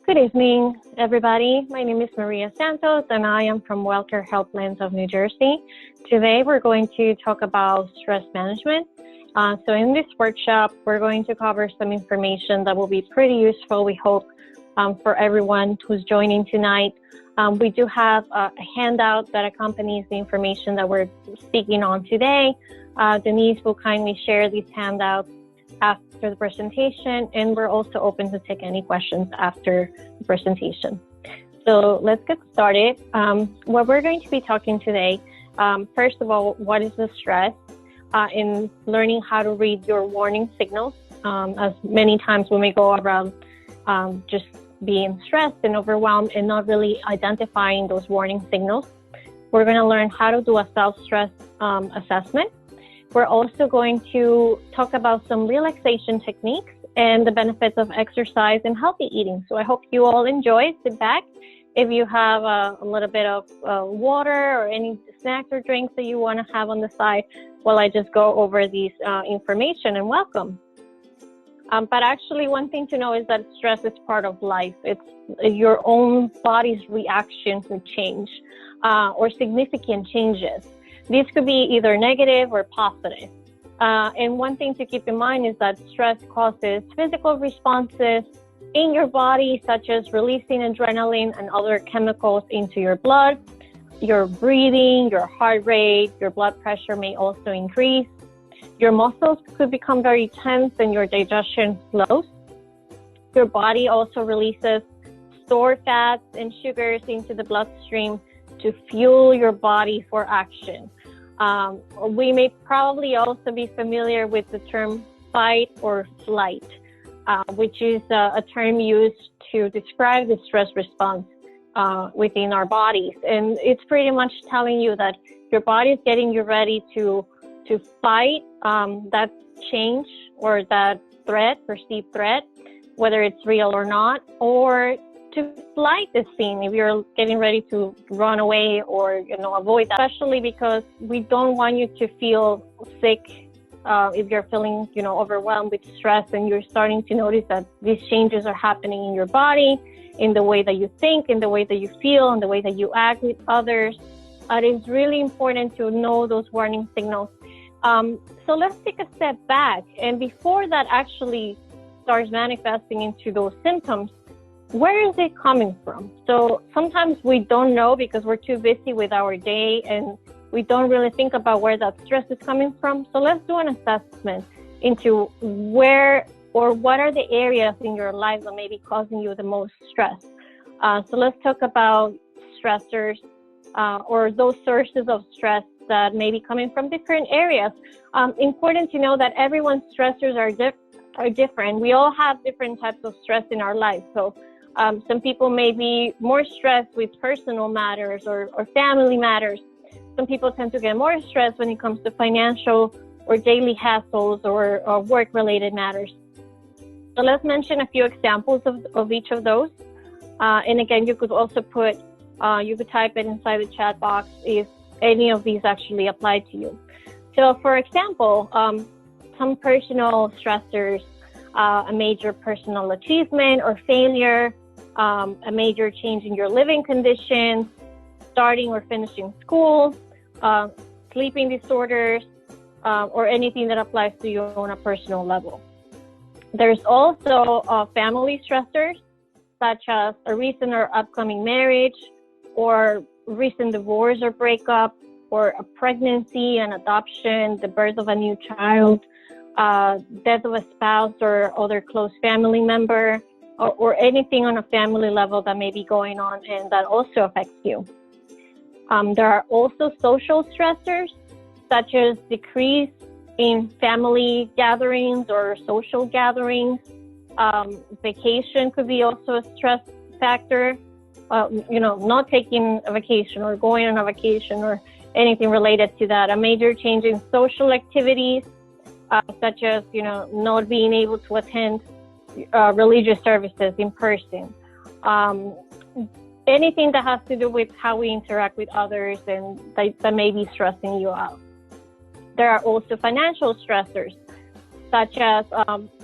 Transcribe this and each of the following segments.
Good evening, everybody. My name is Maria Santos, and I am from Wellcare Helplines of New Jersey. Today, we're going to talk about stress management. So in this workshop, we're going to cover some information that will be pretty useful, we hope, for everyone who's joining tonight. We do have a handout that accompanies the information that we're speaking on today. Denise will kindly share these handouts after the presentation, and we're also open to take any questions after the presentation. So let's get started. What we're going to be talking today, first of all, what is the stress, in learning how to read your warning signals, as many times when we go around just being stressed and overwhelmed and not really identifying those warning signals. We're going to learn how to do a self-stress assessment. We're also going to talk about some relaxation techniques and the benefits of exercise and healthy eating. So I hope you all enjoy. Sit back. If you have a little bit of water or any snacks or drinks that you want to have on the side while I just go over these information, and welcome. But actually, one thing to know is that stress is part of life. It's your own body's reaction to change or significant changes. These could be either negative or positive. And one thing to keep in mind is that stress causes physical responses in your body, such as releasing adrenaline and other chemicals into your blood. Your breathing, your heart rate, your blood pressure may also increase. Your muscles could become very tense and your digestion slows. Your body also releases stored fats and sugars into the bloodstream to fuel your body for action. We may probably also be familiar with the term fight or flight, which is a term used to describe the stress response within our bodies. And it's pretty much telling you that your body is getting you ready to fight that change or that threat, perceived threat, whether it's real or not, or to flight the scene if you're getting ready to run away or avoid that, especially because we don't want you to feel sick if you're feeling overwhelmed with stress and you're starting to notice that these changes are happening in your body, in the way that you think, in the way that you feel, in the way that you act with others. It is really important to know those warning signals. So let's take a step back, and before that actually starts manifesting into those symptoms, where is it coming from? So sometimes we don't know because we're too busy with our day and we don't really think about where that stress is coming from. So let's do an assessment into where or what are the areas in your life that may be causing you the most stress. So let's talk about stressors or those sources of stress that may be coming from different areas. Important to know that everyone's stressors are different. We all have different types of stress in our life. So some people may be more stressed with personal matters or family matters. Some people tend to get more stressed when it comes to financial or daily hassles or work-related matters. So let's mention a few examples of each of those. And again, you could also you could type it inside the chat box if any of these actually apply to you. So for example, some personal stressors, a major personal achievement or failure, a major change in your living conditions, starting or finishing school, sleeping disorders, or anything that applies to you on a personal level. There's also family stressors, such as a recent or upcoming marriage, or recent divorce or breakup, or a pregnancy and adoption, the birth of a new child, death of a spouse or other close family member, or anything on a family level that may be going on and that also affects you. There are also social stressors, such as decrease in family gatherings or social gatherings. Vacation could be also a stress factor. Not taking a vacation or going on a vacation or anything related to that. A major change in social activities, such as, not being able to attend religious services in person. Anything that has to do with how we interact with others and that may be stressing you out. There are also financial stressors, such as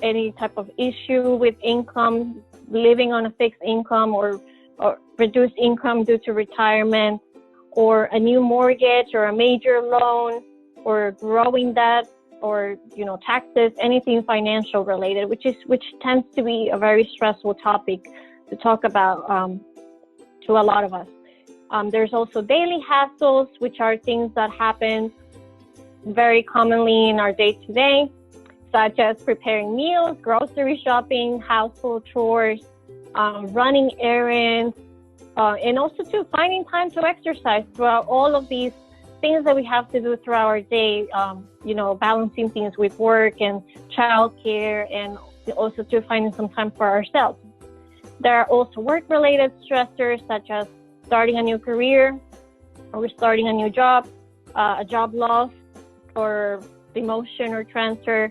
any type of issue with income living on a fixed income or reduced income due to retirement, or a new mortgage or a major loan, or growing debt, or taxes, anything financial related, which tends to be a very stressful topic to talk about to a lot of us. There's also daily hassles, which are things that happen very commonly in our day-to-day, such as preparing meals, grocery shopping, household chores, running errands, and also too finding time to exercise throughout all of these things that we have to do throughout our day, balancing things with work and childcare, and also to finding some time for ourselves. There are also work-related stressors, such as starting a new career, or starting a new job, a job loss, or demotion or transfer.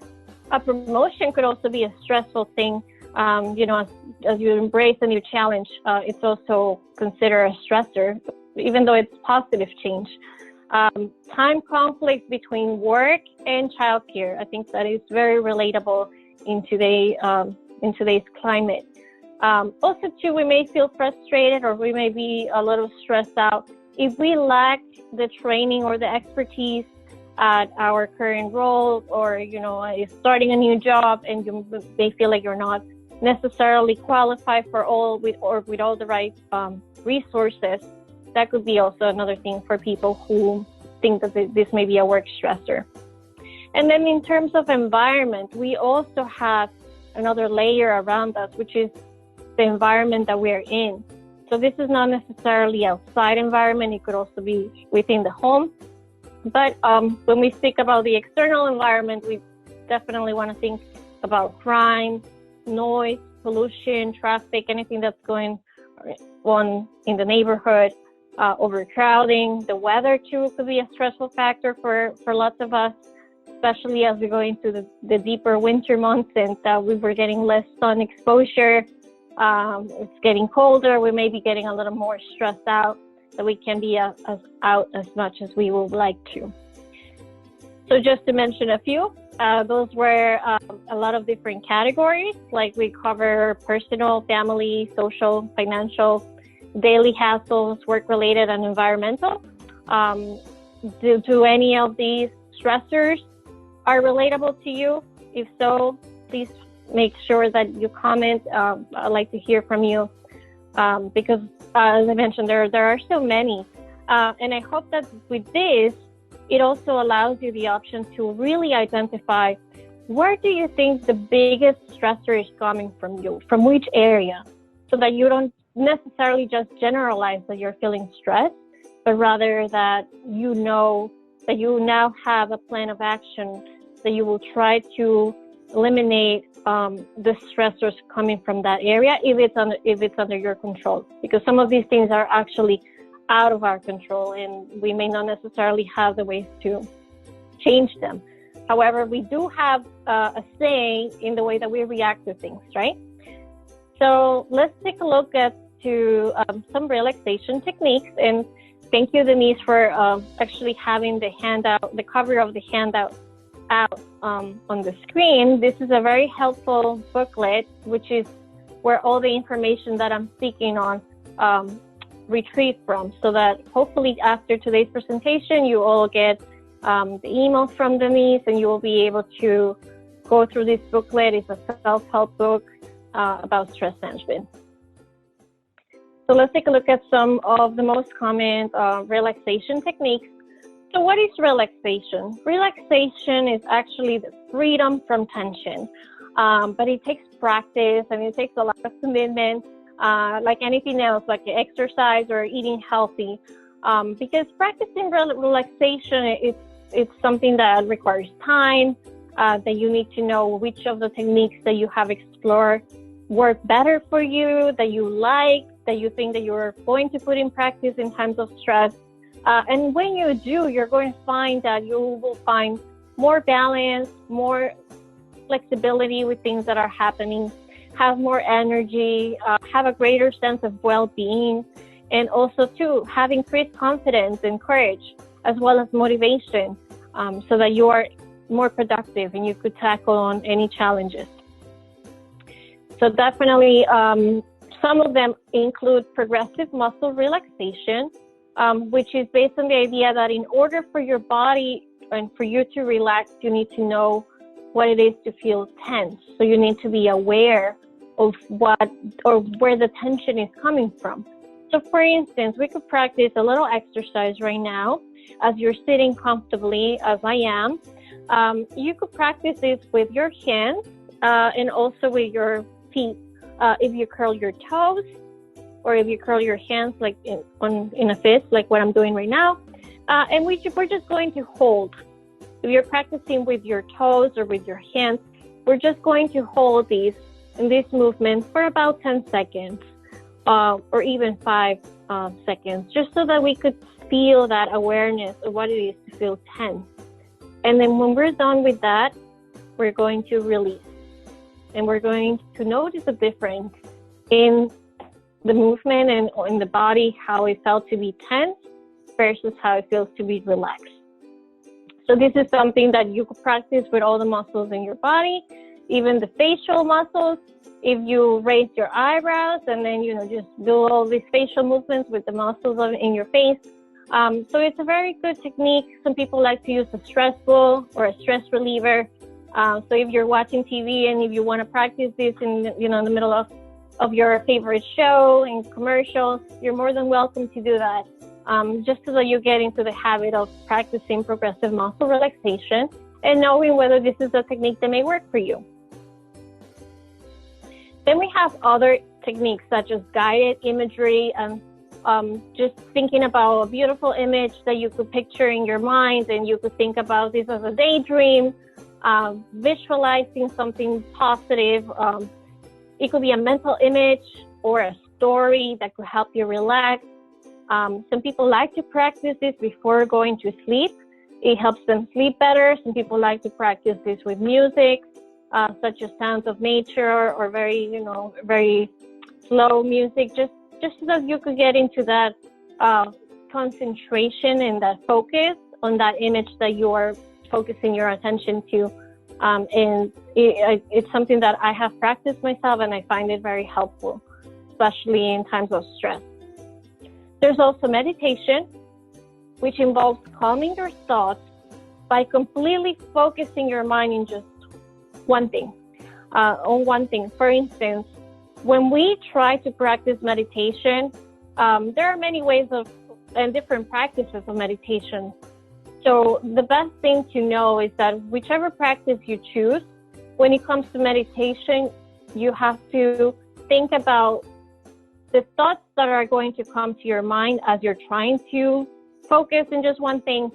A promotion could also be a stressful thing. As you embrace a new challenge, it's also considered a stressor, even though it's positive change. Time conflict between work and childcare. I think that is very relatable in today's climate. Also, too, we may feel frustrated, or we may be a little stressed out if we lack the training or the expertise at our current role, or starting a new job, and you may feel like you're not necessarily qualified with all the right resources. That could be also another thing for people who think that this may be a work stressor. And then in terms of environment, we also have another layer around us, which is the environment that we're in. So this is not necessarily outside environment. It could also be within the home. But when we speak about the external environment, we definitely want to think about crime, noise, pollution, traffic, anything that's going on in the neighborhood, overcrowding. The weather too could be a stressful factor for lots of us, especially as we go into the deeper winter months, and we were getting less sun exposure. It's getting colder. We may be getting a little more stressed out, that we can be out as much as we would like to. So just to mention a few, those were a lot of different categories. Like we cover personal, family, social, financial, daily hassles, work-related, and environmental. Do any of these stressors are relatable to you? If so, please make sure that you comment. I'd like to hear from you because, as I mentioned, there are so many. And I hope that with this, it also allows you the option to really identify, where do you think the biggest stressor is coming from you, from which area, so that you don't necessarily just generalize that you're feeling stressed, but rather that you know that you now have a plan of action, that you will try to eliminate the stressors coming from that area if it's under your control, because some of these things are actually out of our control, and we may not necessarily have the ways to change them. However, we do have a say in the way that we react to things, right? So let's take a look at some relaxation techniques. And thank you, Denise, for actually having the handout, the cover of the handout out on the screen. This is a very helpful booklet, which is where all the information that I'm speaking on retrieved from, so that hopefully after today's presentation, you all get the email from Denise, and you will be able to go through this booklet. It's a self-help book about stress management. So let's take a look at some of the most common relaxation techniques. So what is relaxation? Relaxation is actually the freedom from tension, but it takes practice, and it takes a lot of commitment, like anything else, like exercise or eating healthy, because practicing relaxation, it's something that requires time, that you need to know which of the techniques that you have explored work better for you, that you like, that you think that you're going to put in practice in times of stress. And when you do, you're going to find that you will find more balance, more flexibility with things that are happening, have more energy, have a greater sense of well-being, and also too have increased confidence and courage, as well as motivation, so that you are more productive and you could tackle on any challenges. So definitely, some of them include progressive muscle relaxation, which is based on the idea that in order for your body and for you to relax, you need to know what it is to feel tense. So you need to be aware of what or where the tension is coming from. So for instance, we could practice a little exercise right now as you're sitting comfortably, as I am. You could practice this with your hands and also with your feet. If you curl your toes, or if you curl your hands like in a fist, like what I'm doing right now, and we're just going to hold. If you're practicing with your toes or with your hands, we're just going to hold these in this movement for about 10 seconds, or even 5 seconds, just so that we could feel that awareness of what it is to feel tense. And then when we're done with that, we're going to release. And we're going to notice a difference in the movement and in the body, how it felt to be tense versus how it feels to be relaxed. So this is something that you could practice with all the muscles in your body, even the facial muscles. If you raise your eyebrows and then, just do all these facial movements with the muscles in your face. So it's a very good technique. Some people like to use a stress ball or a stress reliever. So if you're watching TV and if you want to practice this in the middle of your favorite show and commercials, you're more than welcome to do that. Just so that you get into the habit of practicing progressive muscle relaxation and knowing whether this is a technique that may work for you. Then we have other techniques such as guided imagery and just thinking about a beautiful image that you could picture in your mind, and you could think about this as a daydream, visualizing something positive. It could be a mental image or a story that could help you relax. Some people like to practice this before going to sleep. It helps them sleep better. Some people like to practice this with music, such as sounds of nature or very slow music, just so that you could get into that concentration and that focus on that image that you are focusing your attention to. And it's something that I have practiced myself, and I find it very helpful, especially in times of stress. There's also meditation, which involves calming your thoughts by completely focusing your mind in just one thing, on one thing. For instance, when we try to practice meditation, there are many ways and different practices of meditation. So the best thing to know is that whichever practice you choose, when it comes to meditation, you have to think about the thoughts that are going to come to your mind as you're trying to focus in just one thing.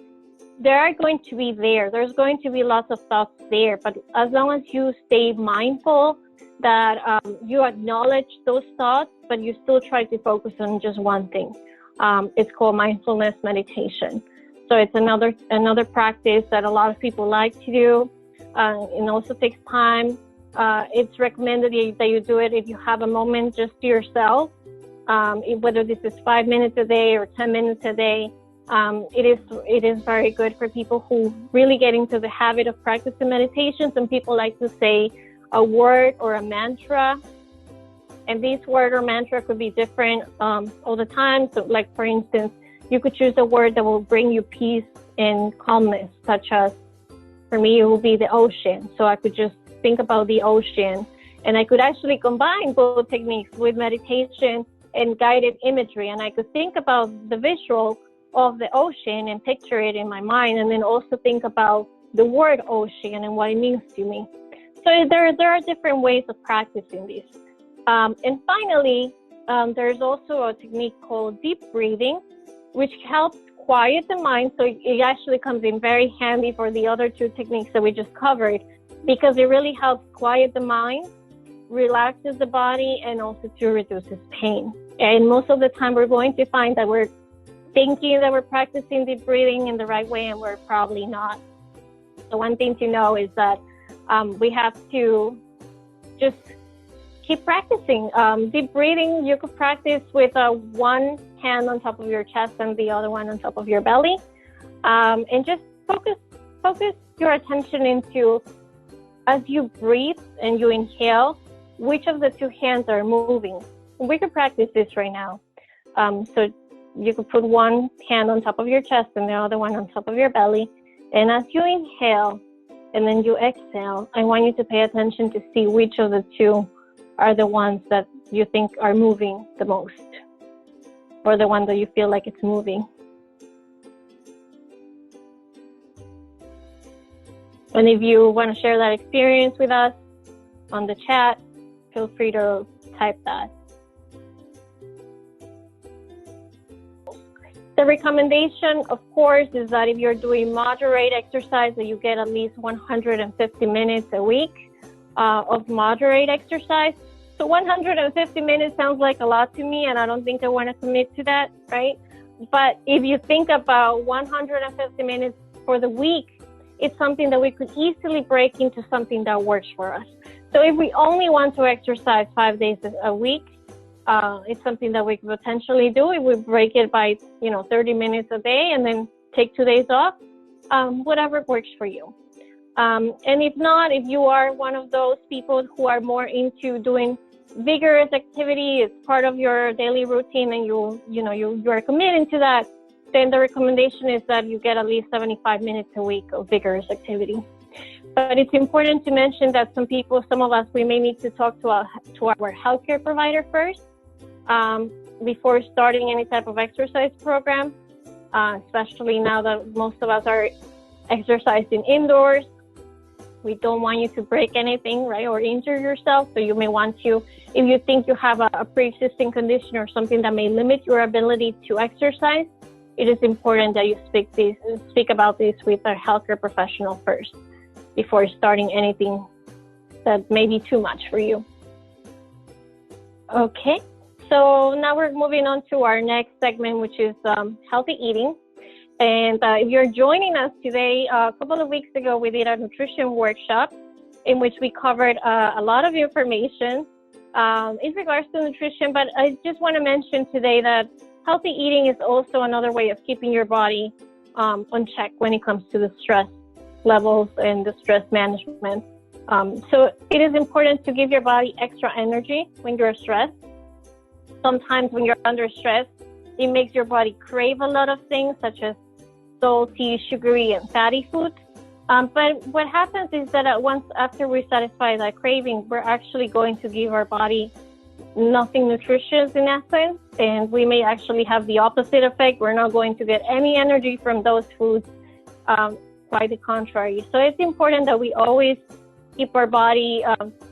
They are going to be there. There's going to be lots of thoughts there, but as long as you stay mindful that you acknowledge those thoughts, but you still try to focus on just one thing. It's called mindfulness meditation. So it's another practice that a lot of people like to do. It also takes time. It's recommended that you do it if you have a moment just to yourself, whether this is 5 minutes a day or 10 minutes a day. It is very good for people who really get into the habit of practicing meditation. Some people like to say a word or a mantra, and this word or mantra could be different all the time. So like, for instance, you could choose a word that will bring you peace and calmness, such as, for me, it will be the ocean. So I could just think about the ocean, and I could actually combine both techniques with meditation and guided imagery, and I could think about the visual of the ocean and picture it in my mind, and then also think about the word ocean and what it means to me. So there are different ways of practicing this. And finally, there's also a technique called deep breathing, which helps quiet the mind. So it actually comes in very handy for the other two techniques that we just covered, because it really helps quiet the mind, relaxes the body, and also to reduces pain. And most of the time we're going to find that we're thinking that we're practicing deep breathing in the right way, and we're probably not. So one thing to know is that we have to just keep practicing. Deep breathing, you could practice with one hand on top of your chest and the other one on top of your belly. And just focus your attention into, as you breathe and you inhale, which of the two hands are moving. We could practice this right now. So you could put one hand on top of your chest and the other one on top of your belly. And as you inhale and then you exhale, I want you to pay attention to see which of the two are the ones that you think are moving the most, or the one that you feel like it's moving. And if you want to share that experience with us on the chat, feel free to type that. The recommendation, of course, is that if you're doing moderate exercise, that you get at least 150 minutes a week of moderate exercise. So 150 minutes sounds like a lot to me, and I don't think I want to commit to that, right? But if you think about 150 minutes for the week, it's something that we could easily break into something that works for us. So if we only want to exercise 5 days a week, it's something that we could potentially do. If we break it by, 30 minutes a day and then take 2 days off, whatever works for you. And if not, if you are one of those people who are more into doing vigorous activity, it's part of your daily routine, and you are committing to that, then the recommendation is that you get at least 75 minutes a week of vigorous activity. But it's important to mention that some of us, we may need to talk to our healthcare provider first before starting any type of exercise program, especially now that most of us are exercising indoors. We don't want you to break anything, right, or injure yourself. So you may want to, if you think you have a pre-existing condition or something that may limit your ability to exercise, it is important that you speak about this with a healthcare professional first before starting anything that may be too much for you. Okay, so now we're moving on to our next segment, which is healthy eating. And if you're joining us today, a couple of weeks ago, we did a nutrition workshop in which we covered a lot of information in regards to nutrition. But I just want to mention today that healthy eating is also another way of keeping your body on check when it comes to the stress levels and the stress management. So it is important to give your body extra energy when you're stressed. Sometimes when you're under stress, it makes your body crave a lot of things such as salty, sugary, and fatty foods. But what happens is that after we satisfy that craving, we're actually going to give our body nothing nutritious in essence, and we may actually have the opposite effect. We're not going to get any energy from those foods, quite the contrary. So it's important that we always keep our body,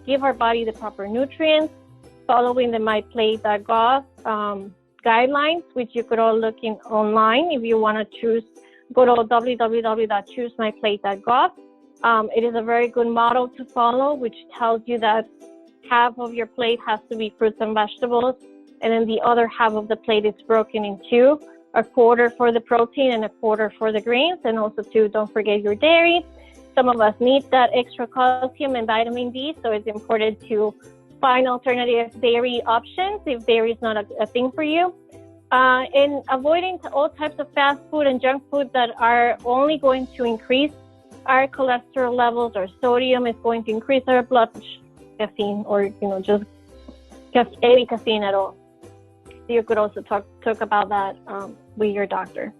give our body the proper nutrients, following the MyPlate.gov guidelines, which you could all look in online if you want to choose. Go to www.choosemyplate.gov. It is a very good model to follow, which tells you that half of your plate has to be fruits and vegetables, and then the other half of the plate is broken in two, a quarter for the protein and a quarter for the grains, and also don't forget your dairy. Some of us need that extra calcium and vitamin D, so it's important to find alternative dairy options if dairy is not a thing for you. And avoiding all types of fast food and junk food that are only going to increase our cholesterol levels, or sodium is going to increase our blood caffeine, or just any caffeine at all. You could also talk about that with your doctor.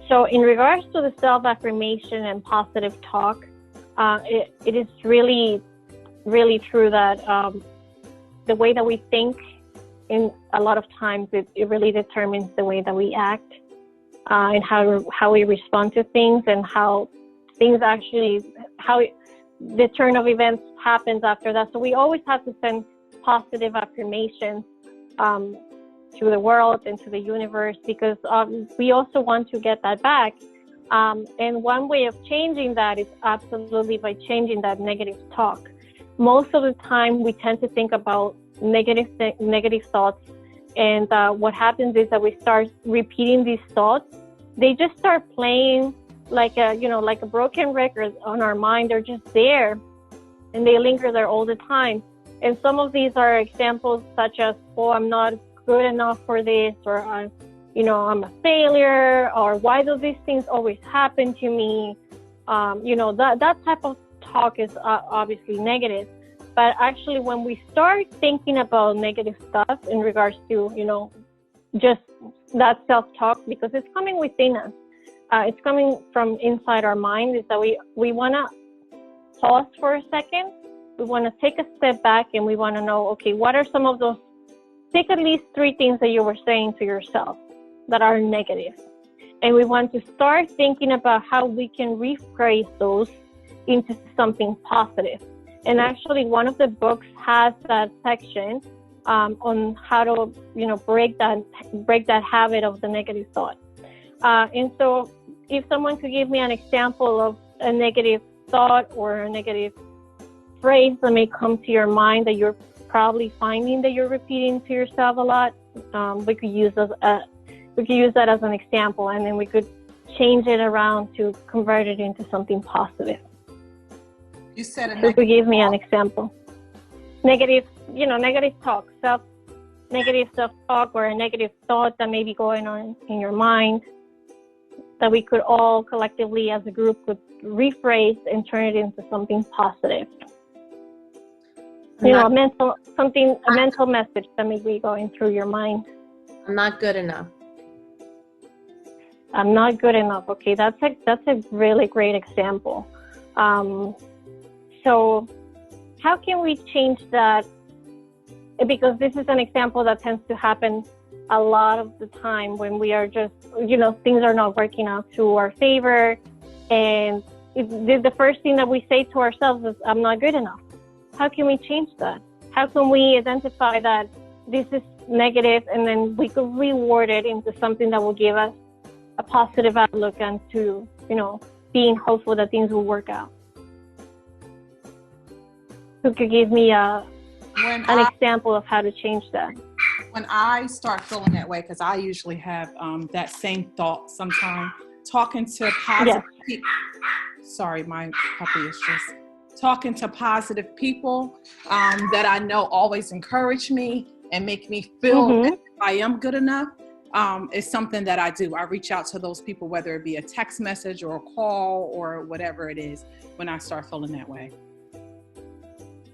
So in regards to the self-affirmation and positive talk, it is really, really true that the way that we think, in a lot of times, it really determines the way that we act, and how we respond to things, and how the turn of events happens after that. So we always have to send positive affirmations to the world and to the universe, because we also want to get that back. And one way of changing that is absolutely by changing that negative talk. Most of the time, we tend to think about negative thoughts, and what happens is that we start repeating these thoughts. They just start playing like a broken record on our mind. They're just there, and they linger there all the time. And some of these are examples such as, "Oh, I'm not good enough for this," or I'm a failure, or "Why do these things always happen to me?" That type of talk is obviously negative. But actually, when we start thinking about negative stuff in regards to, just that self-talk, because it's coming within us, it's coming from inside our mind, is that we want to pause for a second. We want to take a step back and we want to know, okay, what are some of those, take at least 3 things that you were saying to yourself that are negative. And we want to start thinking about how we can rephrase those into something positive. And actually, one of the books has that section on how to, break that habit of the negative thought. And so if someone could give me an example of a negative thought or a negative phrase that may come to your mind that you're probably finding that you're repeating to yourself a lot, we could use that as an example, and then we could change it around to convert it into something positive. You said so to give me an example. Negative talk, negative self-talk, or a negative thought that may be going on in your mind that we could all collectively as a group could rephrase and turn it into something positive. A mental message that may be going through your mind. I'm not good enough. I'm not good enough. Okay, that's a really great example. So how can we change that? Because this is an example that tends to happen a lot of the time when we are just, things are not working out to our favor. And the first thing that we say to ourselves is, I'm not good enough. How can we change that? How can we identify that this is negative and then we could reward it into something that will give us a positive outlook and to, being hopeful that things will work out? Who could give me an example of how to change that? When I start feeling that way, because I usually have that same thought sometimes, talking to positive people. Sorry, my puppy is just talking to positive people that I know always encourage me and make me feel that I am good enough. Is something that I do. I reach out to those people, whether it be a text message or a call or whatever it is, when I start feeling that way.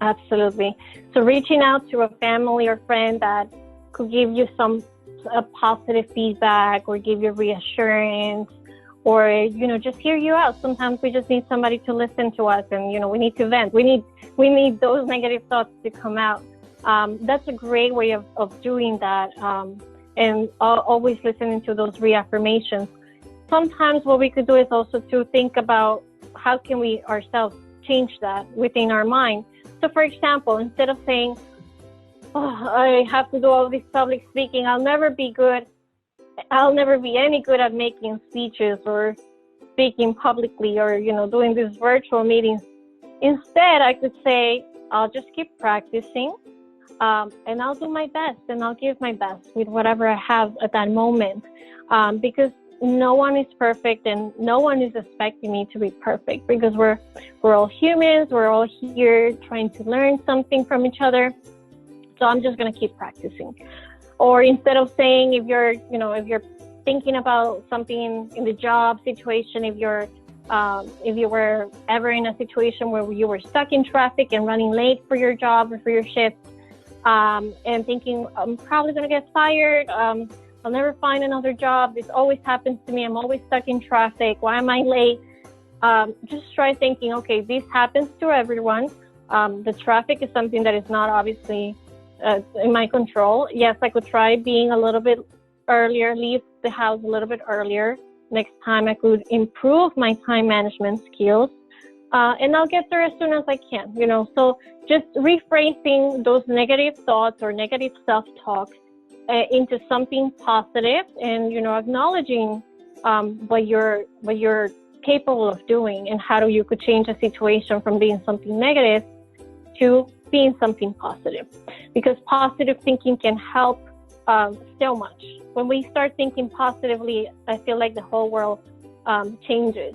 Absolutely. So reaching out to a family or friend that could give you a positive feedback or give you reassurance or, just hear you out. Sometimes we just need somebody to listen to us and, we need to vent. We need those negative thoughts to come out. That's a great way of doing that. And always listening to those reaffirmations. Sometimes what we could do is also to think about how can we ourselves change that within our mind. So for example, instead of saying, I have to do all this public speaking, I'll never be any good at making speeches or speaking publicly or, doing these virtual meetings. Instead, I could say, I'll just keep practicing. And I'll do my best and I'll give my best with whatever I have at that moment. Because no one is perfect and no one is expecting me to be perfect because we're all humans. We're all here trying to learn something from each other. So I'm just going to keep practicing. Or instead of saying, if you're thinking about something in the job situation, if you were ever in a situation where you were stuck in traffic and running late for your job or for your shift, and thinking, I'm probably going to get fired. I'll never find another job. This always happens to me. I'm always stuck in traffic. Why am I late? Just try thinking, okay, this happens to everyone. The traffic is something that is not obviously in my control. Yes, I could try being a little bit earlier, leave the house a little bit earlier. Next time I could improve my time management skills. And I'll get there as soon as I can, So just rephrasing those negative thoughts or negative self-talk into something positive and, acknowledging what you're capable of doing and how you could change a situation from being something negative to being something positive. Because positive thinking can help so much. When we start thinking positively, I feel like the whole world changes.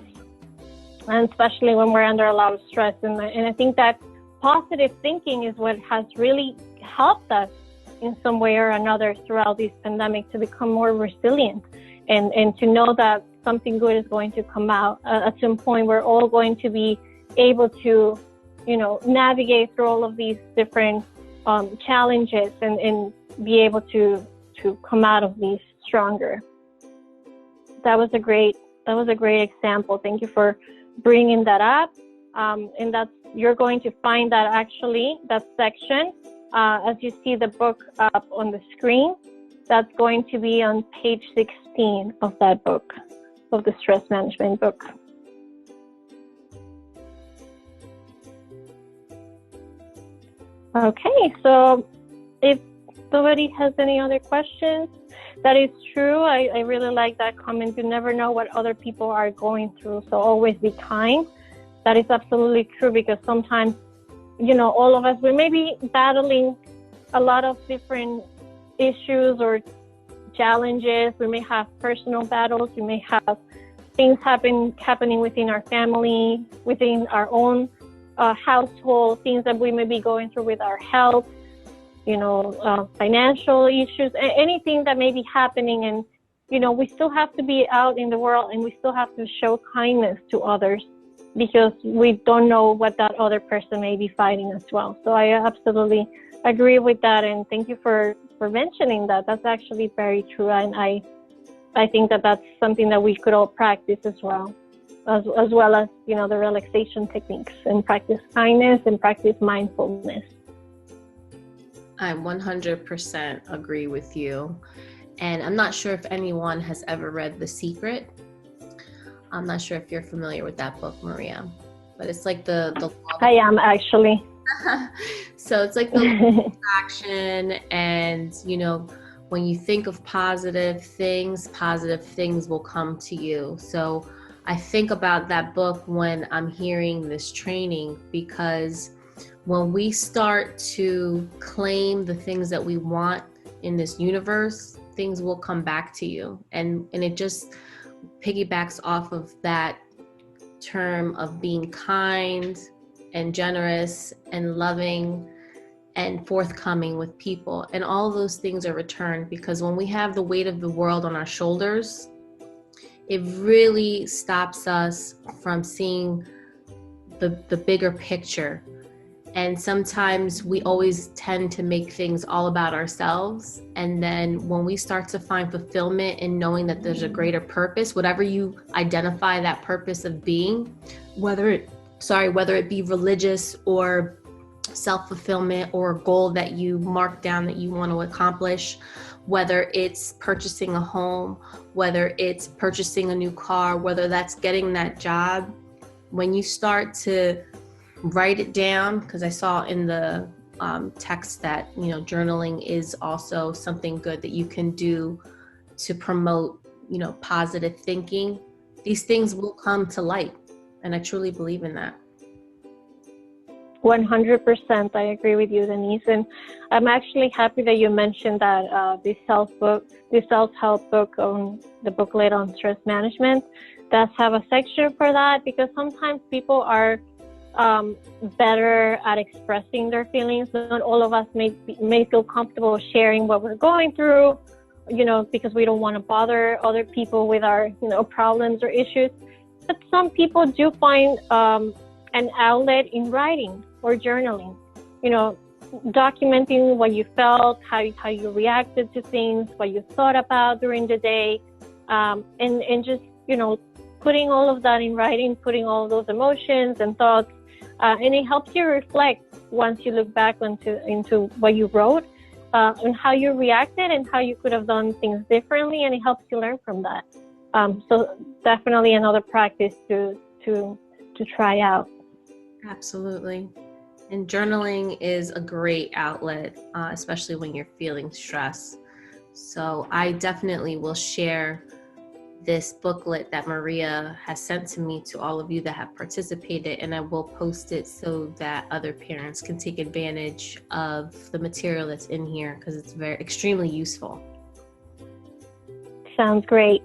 And especially when we're under a lot of stress. And I think that positive thinking is what has really helped us in some way or another throughout this pandemic to become more resilient and to know that something good is going to come out. At some point, we're all going to be able to navigate through all of these different challenges and be able to come out of these stronger. That was a great example. Thank you for bringing that up. And you're going to find that section as you see the book up on the screen. That's going to be on page 16 of that book, of the stress management book. Okay, so if nobody has any other questions, that is true. I really like that comment. You never know what other people are going through, so always be kind. That is absolutely true, because sometimes, all of us, we may be battling a lot of different issues or challenges. We may have personal battles. We may have things happening within our family, within our own household, things that we may be going through with our health, financial issues, anything that may be happening. And, we still have to be out in the world, and we still have to show kindness to others, because we don't know what that other person may be fighting as well. So I absolutely agree with that. And thank you for mentioning that. That's actually very true. And I think that that's something that we could all practice as well as the relaxation techniques, and practice kindness and practice mindfulness. I 100% agree with you. And I'm not sure if anyone has ever read The Secret. I'm not sure if you're familiar with that book, Maria, but it's like the I am actually. So it's like the law of action, and when you think of positive things will come to you. So I think about that book when I'm hearing this training, because when we start to claim the things that we want in this universe, things will come back to you. And it just piggybacks off of that term of being kind and generous and loving and forthcoming with people. And all those things are returned, because when we have the weight of the world on our shoulders, it really stops us from seeing the bigger picture. And sometimes we always tend to make things all about ourselves. And then when we start to find fulfillment in knowing that there's a greater purpose, whatever you identify that purpose of being, whether it be religious or self-fulfillment, or a goal that you mark down that you want to accomplish, whether it's purchasing a home, whether it's purchasing a new car, whether that's getting that job, when you start to write it down, because I saw in the text that journaling is also something good that you can do to promote positive thinking. These things will come to light, and I truly believe in that. 100%. I agree with you, Denise. And I'm actually happy that you mentioned that the self-help book, on the booklet on stress management, does have a section for that, because sometimes people are better at expressing their feelings. Not all of us may feel comfortable sharing what we're going through, because we don't want to bother other people with our problems or issues. But some people do find an outlet in writing or journaling, documenting what you felt, how you reacted to things, what you thought about during the day, and just putting all of that in writing, putting all those emotions and thoughts, and it helps you reflect once you look back into what you wrote, and how you reacted and how you could have done things differently, and it helps you learn from that. So definitely another practice to try out. Absolutely. And journaling is a great outlet, especially when you're feeling stress. So I definitely will share this booklet that Maria has sent to me to all of you that have participated, and I will post it so that other parents can take advantage of the material that's in here, because it's extremely useful. Sounds great.